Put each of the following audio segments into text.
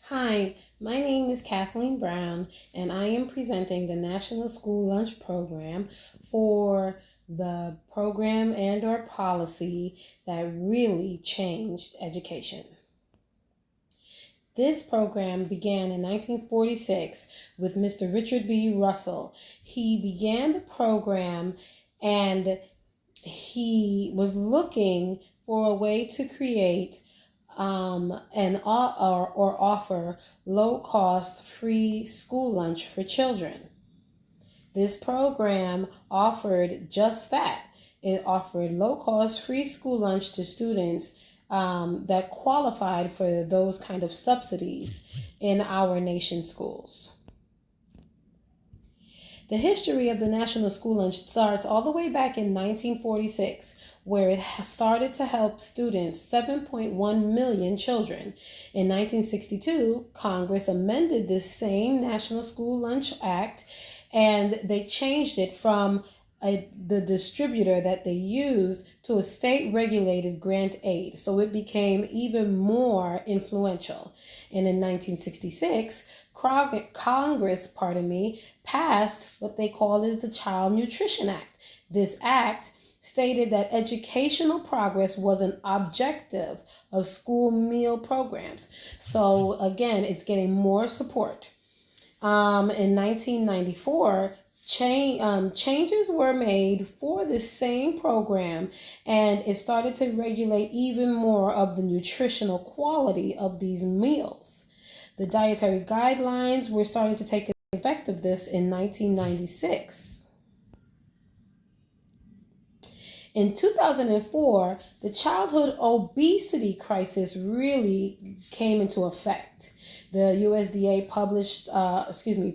Hi, my name is Kathleen Brown, and I am presenting the National School Lunch Program for the program and or policy that really changed education. This program began in 1946 with Mr. Richard B. Russell. He began the program and he was looking for a way to create or offer low cost free school lunch for children. This program offered just that. It offered low cost free school lunch to students that qualified for those kind of subsidies in our nation's schools. The history of the National School Lunch starts all the way back in 1946, where it started to help students, 7.1 million children. In 1962, Congress amended this same National School Lunch Act, and they changed it from the distributor that they used to a state-regulated grant aid, so it became even more influential. And in 1966, Congress, passed what they call is the Child Nutrition Act. This act stated that educational progress was an objective of school meal programs. So again, it's getting more support. In 1994, changes were made for this same program, and it started to regulate even more of the nutritional quality of these meals. The dietary guidelines were starting to take effect of this in 1996. In 2004, the childhood obesity crisis really came into effect. The USDA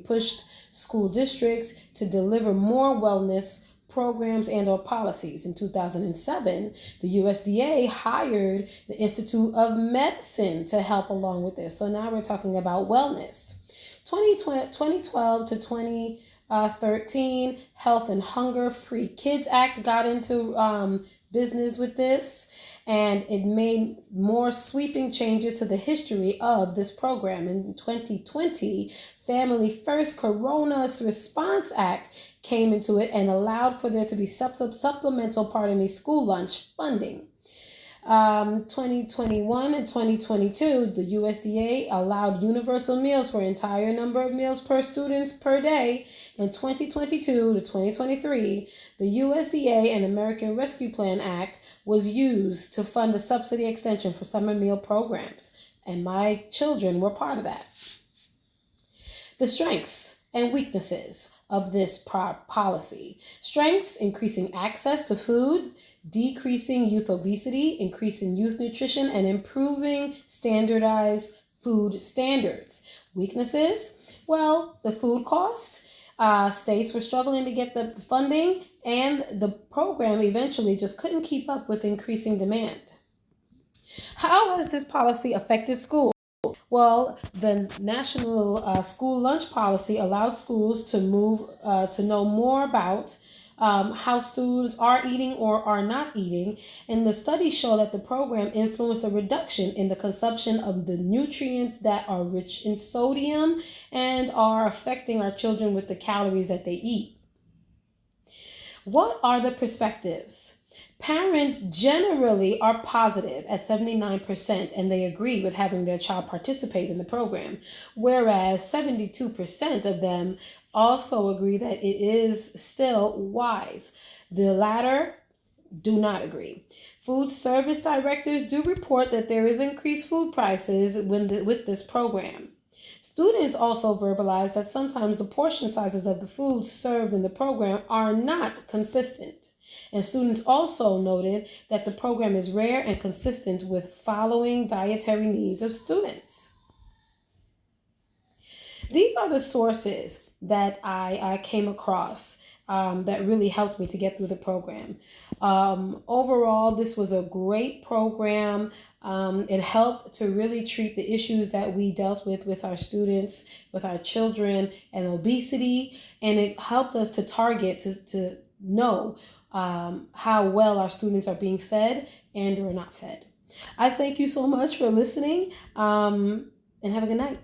pushed school districts to deliver more wellness programs and or policies. In 2007, the USDA hired the Institute of Medicine to help along with this. So now we're talking about wellness. 2012 to 2013, Health and Hunger Free Kids Act got into business with this, and it made more sweeping changes to the history of this program. In 2020, Family First Corona's Response Act came into it and allowed for there to be supplemental school lunch funding. 2021 and 2022, the USDA allowed universal meals for entire number of meals per students per day. In 2022 to 2023, the USDA and American Rescue Plan Act was used to fund a subsidy extension for summer meal programs, and my children were part of that. The strengths and weaknesses of this policy. Strengths: increasing access to food, decreasing youth obesity, increasing youth nutrition, and improving standardized food standards. Weaknesses: well, the food cost. States were struggling to get the funding, and the program eventually just couldn't keep up with increasing demand. How has this policy affected schools? Well, the National School Lunch Policy allowed schools to know more about how students are eating or are not eating, and the studies show that the program influenced a reduction in the consumption of the nutrients that are rich in sodium and are affecting our children with the calories that they eat. What are the perspectives? Parents generally are positive at 79%, and they agree with having their child participate in the program, whereas 72% of them also agree that it is still wise. The latter do not agree. Food service directors do report that there is increased food prices with this program. Students also verbalize that sometimes the portion sizes of the food served in the program are not consistent. And students also noted that the program is rare and consistent with following dietary needs of students. These are the sources that I came across that really helped me to get through the program. Overall, this was a great program. It helped to really treat the issues that we dealt with our students, with our children, and obesity, and it helped us to target, to know how well our students are being fed and or not fed. I thank you so much for listening. and have a good night.